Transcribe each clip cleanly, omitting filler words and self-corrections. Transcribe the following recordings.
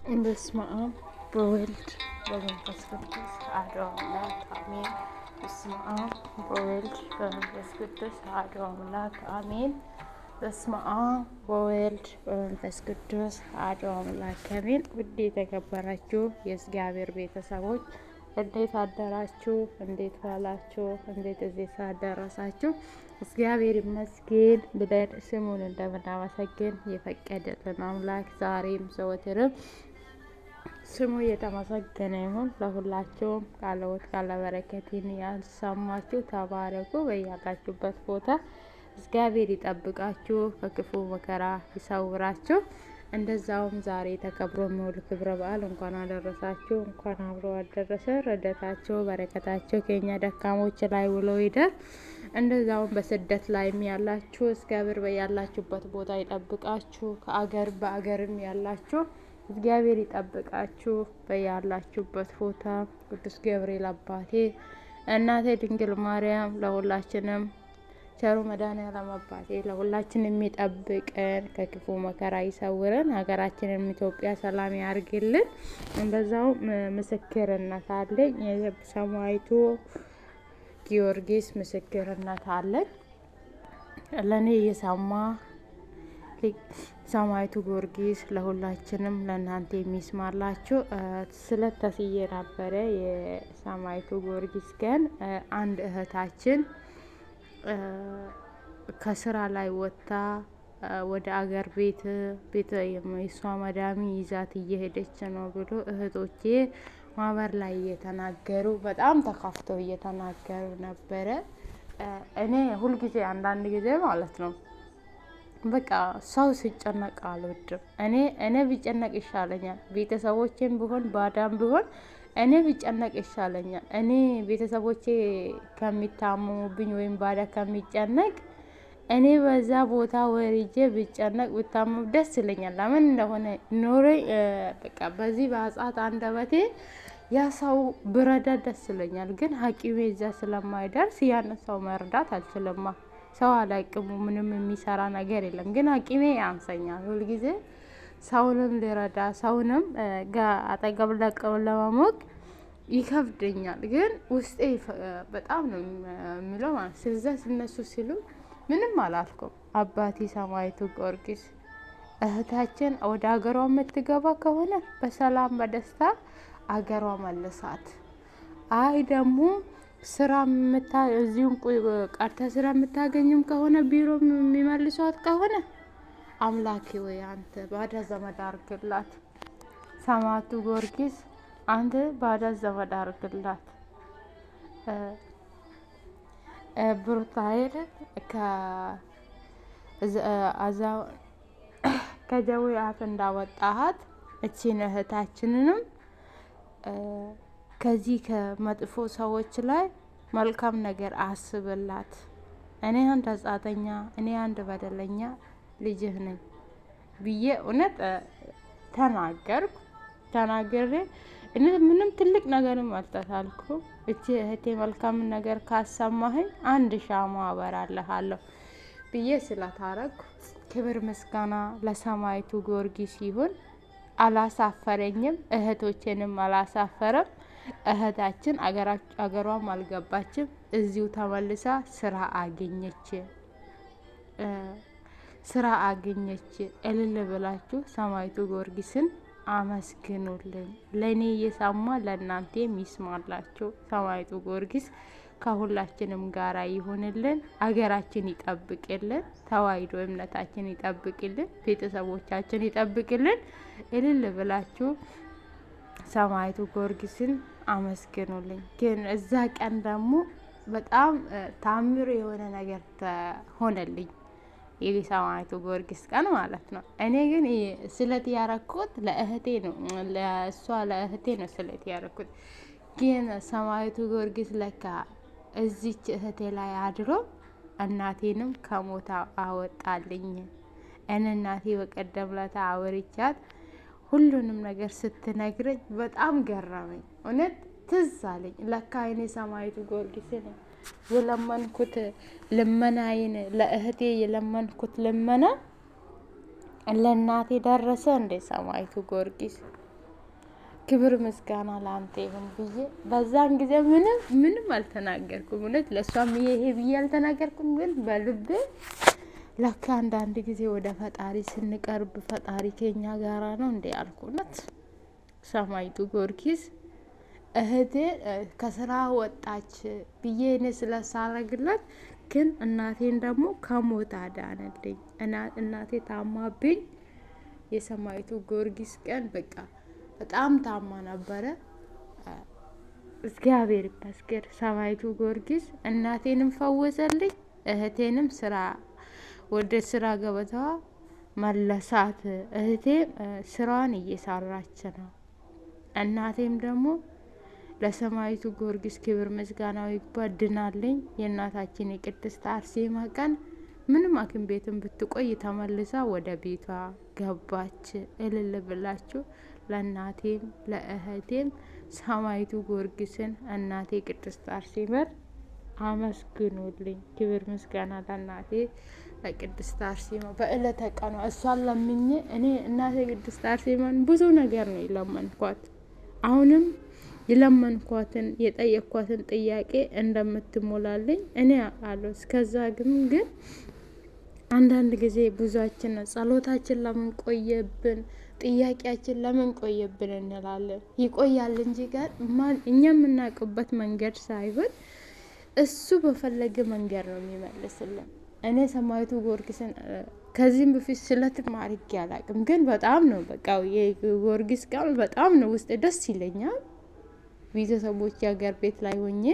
በስመ አብ በወልድ በመንፈስ ቅዱስ አሐዱ አምላክ አሜን። በስመ አብ በወልድ በመንፈስ ቅዱስ አሐዱ አምላክ አሜን። በስመ አብ በወልድ በመንፈስ ቅዱስ አሐዱ አምላክ አሜን። ውድ የተከበራችሁ የእግዚአብሔር ቤተሰቦች እንዴት አደራችሁ? እንዴት ዋላችሁ? እንዴት እዚህ ሰዓት ደረሳችሁ? እግዚአብሔር ይመስገን ብለን ስሙን እንደምናመሰግን የፈቀደልን አምላክ ዛሬም ዘወትርም ስሙ የተመሰገነ ይሁን። ለሁላችሁም ቃለወት ቃለ በረከትን ያልሰማችሁ ተባረኩ። በያላችሁበት ቦታ እግዚአብሔር ይጠብቃችሁ፣ ከክፉ መከራ ይሰውራችሁ። እንደዛውም ዛሬ ተከብሮ የሚውል ክብረ በዓል እንኳን አደረሳችሁ፣ እንኳን አብሮ አደረሰ። ረዳታቸው በረከታቸው ከኛ ደካሞች ላይ ውሎ ይደር። እንደዛውም በስደት ላይም ያላችሁ እግዚአብሔር በያላችሁበት ቦታ ይጠብቃችሁ። ከአገር በአገርም ያላችሁ እግዚአብሔር ይጠብቃችሁ። በያላችሁበት ቦታ ቅዱስ ገብርኤል አባቴ፣ እናቴ ድንግል ማርያም ለሁላችንም ቸሩ መድኃኔዓለም አባቴ ለሁላችን የሚጠብቀን ከክፉ መከራ ይሰውረን። ሀገራችንን ኢትዮጵያ ሰላም ያርግልን። እንደዛው ምስክርነት አለኝ። የሰማዕቱ ጊዮርጊስ ምስክርነት አለኝ። ለእኔ የሰማ ሰማዕቱ ጊዮርጊስ ለሁላችንም ለእናንተ የሚስማላችሁ ስለተስዬ ነበረ። የሰማዕቱ ጊዮርጊስ ቀን አንድ እህታችን ከስራ ላይ ወጥታ ወደ አገር ቤት የሷ መዳሚ ይዛት እየሄደች ነው ብሎ እህቶቼ ማህበር ላይ እየተናገሩ በጣም ተካፍተው እየተናገሩ ነበረ። እኔ ሁልጊዜ አንዳንድ ጊዜ ማለት ነው በቃ ሰው ሲጨነቅ አልወድም። እኔ ቢጨነቅ ይሻለኛል። ቤተሰቦቼም ቢሆን ባዳም ቢሆን እኔ ቢጨነቅ ይሻለኛል። እኔ ቤተሰቦቼ ከሚታመሙብኝ ወይም ባዳ ከሚጨነቅ እኔ በዛ ቦታ ወርጄ ቢጨነቅ ብታመም ደስ ይለኛል። ለምን እንደሆነ ኖሬ በቃ በዚህ በአጻት አንደበቴ ያ ሰው ብረዳ ደስ ይለኛል። ግን ሐኪሜ እዛ ስለማይደርስ ያን ሰው መርዳት አልችልማ። ሰው አላቅሙ ምንም የሚሰራ ነገር የለም። ግን ሐኪሜ ያንሰኛል። ሁልጊዜ ሰውንም ሊረዳ ሰውንም አጠገብ ለቀው ለማሞቅ ይከብደኛል። ግን ውስጤ በጣም ነው የሚለው ማለት ስለዛ እነሱ ሲሉ ምንም አላልኩም። አባቴ ሰማዕቱ ጊዮርጊስ እህታችን ወደ ሀገሯ የምትገባ ከሆነ በሰላም በደስታ አገሯ መልሳት። አይ ደግሞ ስራ እዚሁም ቀርተ ስራ የምታገኝም ከሆነ ቢሮ የሚመልሷት ከሆነ አምላኬ ወይ አንተ ባዳ ዘመድ አርግላት። ሰማዕቱ ጊዮርጊስ አንተ ባዳ ዘመድ አርግላት። ብሩታይል ከጀዊ አፍ እንዳወጣሃት እቺን እህታችንንም ከዚህ ከመጥፎ ሰዎች ላይ መልካም ነገር አስብላት። እኔ አንድ አጻተኛ እኔ አንድ በደለኛ ልጅህ ነኝ ብዬ እውነት ተናገሬ እኔ ምንም ትልቅ ነገርም አልተሳልኩም። እቺ እህቴ መልካም ነገር ካሰማኸኝ አንድ ሻማ አበራልሃለሁ ብዬ ስለታረኩ ክብር ምስጋና ለሰማዕቱ ጊዮርጊስ ይሁን። አላሳፈረኝም፣ እህቶቼንም አላሳፈረም። እህታችን አገሯም አልገባችም፣ እዚሁ ተመልሳ ስራ አገኘች። እልል ብላችሁ ሰማዕቱ ጊዮርጊስን አመስግኑልኝ። ለእኔ እየሰማ ለእናንተ የሚስማላችሁ ሰማዕቱ ጊዮርጊስ ከሁላችንም ጋራ ይሁንልን። አገራችን ይጠብቅልን። ተዋሕዶ እምነታችን ይጠብቅልን። ቤተሰቦቻችን ይጠብቅልን። እልል ብላችሁ ሰማዕቱ ጊዮርጊስን አመስግኑልኝ። ግን እዛ ቀን ደግሞ በጣም ታምር የሆነ ነገር ሆነልኝ። የሰማዕቱ ጊዮርጊስ ቀን ማለት ነው። እኔ ግን ስለት ያረኩት ለእህቴ ነው፣ ለእህቴ ነው ስለት ያረኩት። ግን ሰማዕቱ ጊዮርጊስ ለካ እዚች እህቴ ላይ አድሮ እናቴንም ከሞት አወጣልኝ። እናቴ በቀደም ለታ አወርቻት ሁሉንም ነገር ስትነግረኝ በጣም ገረመኝ። እውነት ትዝ አለኝ። ለካ እኔ ሰማዕቱ ጊዮርጊስን የለመንኩት ልመናዬን ለእህቴ የለመንኩት ልመና ለእናቴ ደረሰ እንደ ሰማዕቱ ጊዮርጊስ ክብር ምስጋና ላንተ ይሁን ብዬ በዛን ጊዜ ምንም አልተናገርኩም። እውነት ለሷም ይሄ ብዬ አልተናገርኩም። ግን በልቤ ለካ አንዳንድ ጊዜ ወደ ፈጣሪ ስንቀርብ ፈጣሪ ከኛ ጋራ ነው እንዴ አልኩነት። ሰማይቱ ጊዮርጊስ እህቴ ከስራ ወጣች ብዬ እኔ ስለሳረግላት ግን እናቴን ደግሞ ከሞት አዳነልኝ። እናቴ ታማብኝ የሰማይቱ ጊዮርጊስ ቀን በቃ በጣም ታማ ነበረ። እግዚአብሔር ይመስገን ሰማይቱ ጊዮርጊስ እናቴንም ፈወሰልኝ፣ እህቴንም ወደ ስራ ገበታዋ መለሳት። እህቴ ስራዋን እየሰራች ነው። እናቴም ደግሞ ለሰማይቱ ጊዮርጊስ ክብር ምስጋናው ይግባ ድናለኝ። የእናታችን የቅድስት አርሴማ ቀን ምንም ሐኪም ቤትን ብትቆይ ተመልሳ ወደ ቤቷ ገባች። እልል ብላችሁ ለእናቴም ለእህቴም ሰማይቱ ጊዮርጊስን እናቴ ቅድስት አርሴማን አመስግኑልኝ። ክብር ምስጋና ለእናቴ ለቅድስት አርሴማ። በእለተ ቀኗ እሷን ለምኜ እኔ እናቴ ቅድስት አርሴማን ብዙ ነገር ነው የለመንኳት። አሁንም የለመንኳትን የጠየኳትን ጥያቄ እንደምትሞላልኝ እኔ አውቃለሁ። እስከዛ ግን አንዳንድ ጊዜ ብዙአችን ጸሎታችን ለምን ቆየብን፣ ጥያቄያችን ለምን ቆየብን እንላለን። ይቆያል እንጂ ጋር እኛ የምናውቅበት መንገድ ሳይሆን እሱ በፈለገ መንገድ ነው የሚመልስልን። እኔ ሰማይቱ ጊዮርጊስን ከዚህም በፊት ስለትም አድርጌ አላውቅም። ግን በጣም ነው በቃ የጊዮርጊስ ቀን በጣም ነው ውስጥ ደስ ይለኛል። ቤተሰቦች የሀገር ቤት ላይ ሆኜ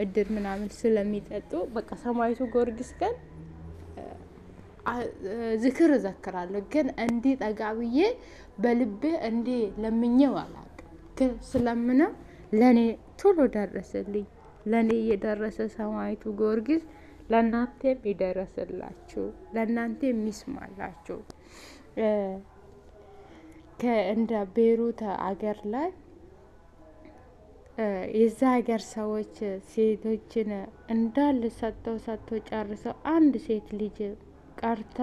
እድር ምናምን ስለሚጠጡ በቃ ሰማይቱ ጊዮርጊስ ቀን ዝክር እዘክራለሁ። ግን እንዲህ ጠጋ ብዬ በልቤ እንዲህ ለምኜው አላውቅም። ግን ስለምነው ለእኔ ቶሎ ደረሰልኝ። ለእኔ የደረሰ ሰማይቱ ጊዮርጊስ ለእናንተም ይደረስላችሁ፣ ለእናንተም ይስማላችሁ። እንደ ቤሩት አገር ላይ የዛ ሀገር ሰዎች ሴቶችን እንዳለ ሰጥተው ጨርሰው አንድ ሴት ልጅ ቀርታ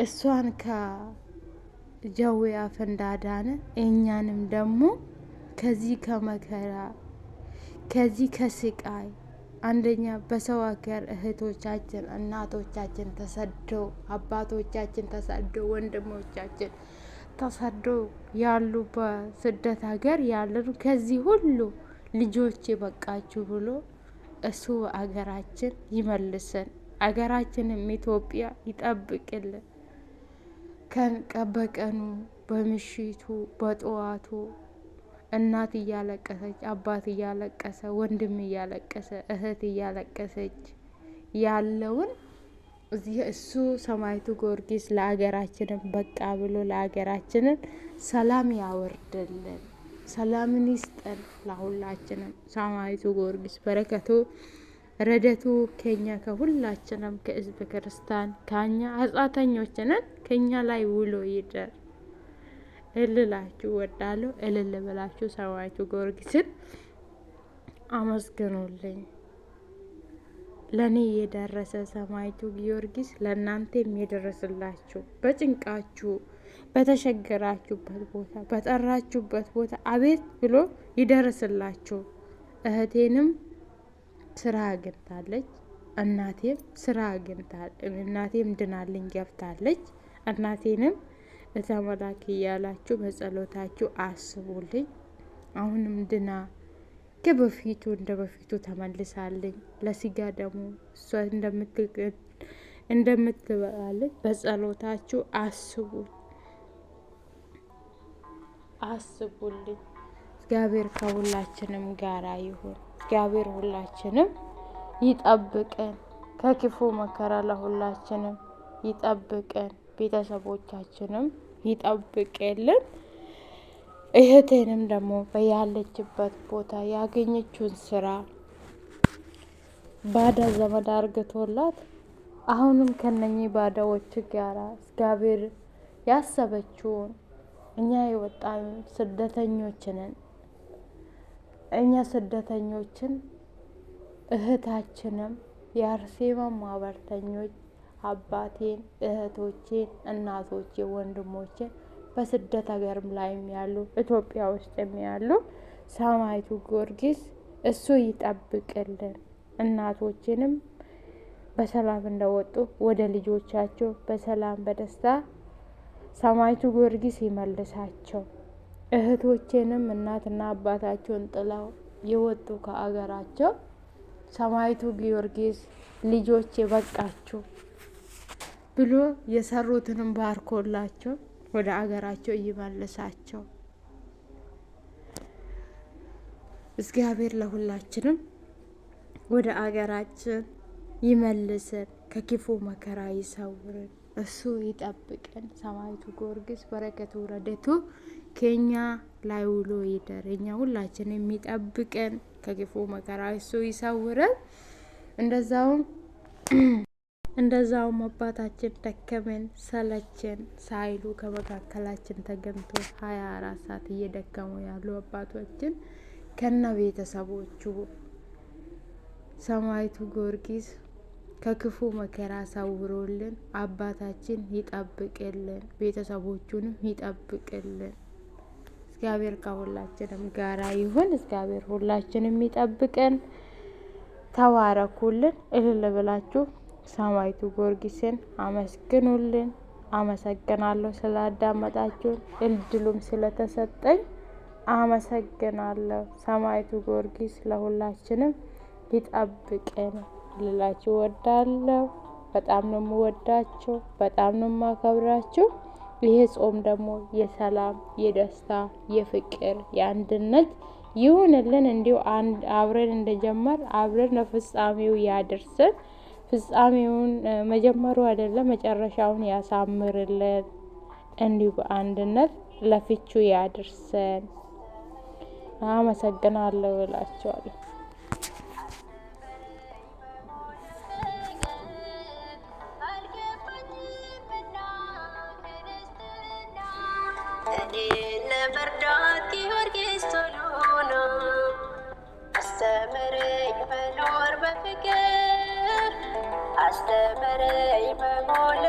እሷን ከጀዌ አፍ እንዳዳነ እኛንም ደግሞ ከዚህ ከመከራ ከዚህ ከስቃይ አንደኛ በሰው ሀገር እህቶቻችን እናቶቻችን ተሰደው አባቶቻችን ተሰደው ወንድሞቻችን ተሰደው ያሉ በስደት ሀገር ያለን ከዚህ ሁሉ ልጆች በቃችሁ ብሎ እሱ አገራችን ይመልሰን፣ አገራችንም ኢትዮጵያ ይጠብቅልን። በቀኑ በምሽቱ በጠዋቱ እናት እያለቀሰች አባት እያለቀሰ ወንድም እያለቀሰ እህት እያለቀሰች ያለውን እዚህ እሱ ሰማይቱ ጊዮርጊስ ለአገራችንም በቃ ብሎ ለአገራችንን ሰላም ያወርድልን፣ ሰላምን ይስጠን ለሁላችንም። ሰማይቱ ጊዮርጊስ በረከቱ ረደቱ ከኛ ከሁላችንም ከህዝብ ክርስቲያን ከኛ ኃጢአተኞችንን ከኛ ላይ ውሎ ይደር እልላችሁ ወዳለሁ። እልል ብላችሁ ሰማይቱ ጊዮርጊስን አመስግኑልኝ። ለኔ የደረሰ ሰማይቱ ጊዮርጊስ ለእናንተም የደረስላችሁ። በጭንቃችሁ በተሸገራችሁበት ቦታ በጠራችሁበት ቦታ አቤት ብሎ ይደረስላችሁ። እህቴንም ስራ አግኝታለች፣ እናቴም ስራ አግኝታለች። እናቴም ድናልኝ ገብታለች። እናቴንም እተመላክ እያላችሁ በጸሎታችሁ አስቡልኝ። አሁንም ድና ከበፊቱ እንደ በፊቱ ተመልሳልኝ ለስጋ ደግሞ እሷ እንደምትበላለች በጸሎታችሁ አስቡልኝ። እግዚአብሔር ከሁላችንም ጋራ ይሁን። እግዚአብሔር ሁላችንም ይጠብቀን፣ ከክፉ መከራ ለሁላችንም ይጠብቀን፣ ቤተሰቦቻችንም ይጠብቅልን። እህቴንም ደግሞ በያለችበት ቦታ ያገኘችውን ስራ ባዳ ዘመድ አርግቶላት አሁንም ከነኚህ ባዳዎች ጋራ እግዚአብሔር ያሰበችውን እኛ የወጣን ስደተኞችንን እኛ ስደተኞችን እህታችንም የአርሴማ ማህበርተኞች አባቴን፣ እህቶቼን፣ እናቶቼ፣ ወንድሞቼን በስደት ሀገርም ላይም ያሉ ኢትዮጵያ ውስጥም ያሉ ሰማዕቱ ጊዮርጊስ እሱ ይጠብቅልን። እናቶችንም በሰላም እንደወጡ ወደ ልጆቻቸው በሰላም በደስታ ሰማዕቱ ጊዮርጊስ ይመልሳቸው። እህቶቼንም እናትና አባታቸውን ጥለው የወጡ ከአገራቸው ሰማዕቱ ጊዮርጊስ ልጆቼ በቃችሁ ብሎ የሰሩትንም ባርኮላቸው ወደ አገራቸው ይመልሳቸው። እግዚአብሔር ለሁላችንም ወደ አገራችን ይመልሰን፣ ከክፉ መከራ ይሰውረን፣ እሱ ይጠብቀን። ሰማዕቱ ጊዮርጊስ በረከቱ ረድኤቱ ከኛ ላይ ውሎ ይደር። እኛ ሁላችን የሚጠብቀን ከክፉ መከራ እሱ ይሰውረን። እንደዛውም አባታችን ደከመን ሰለቸን ሳይሉ ከመካከላችን ተገኝቶ 24 ሰዓት እየደከሙ ያሉ አባቶችን ከነ ቤተሰቦቹ ሰማዕቱ ጊዮርጊስ ከክፉ መከራ ሰውሮልን አባታችን ይጠብቅልን፣ ቤተሰቦቹንም ይጠብቅልን። እግዚአብሔር ከሁላችንም ጋራ ይሁን። እግዚአብሔር ሁላችንም ይጠብቀን። ተባረኩልን። እልል ብላችሁ ሰማዕቱ ጊዮርጊስን አመስግኑልን። አመሰግናለሁ ስላዳመጣችሁን፣ እድሉም ስለተሰጠኝ አመሰግናለሁ። ሰማዕቱ ጊዮርጊስ ለሁላችንም ይጠብቀን ልላችሁ ወዳለሁ። በጣም ነው የምወዳችሁ፣ በጣም ነው የማከብራችሁ። ይሄ ጾም ደግሞ የሰላም፣ የደስታ፣ የፍቅር፣ የአንድነት ይሁንልን። እንዲሁ አብረን እንደጀመር አብረን ለፍጻሜው ያደርሰን። ፍጻሜውን መጀመሩ አይደለም መጨረሻውን ያሳምርልን። እንዲሁ በአንድነት ለፍቹ ያደርሰን። አመሰግናለሁ እላችኋለሁ። ለመርዳት ጊዮርጊስ ቶሎና አስተምረኝ መኖር በፍቅር አስተምረኝ መሞል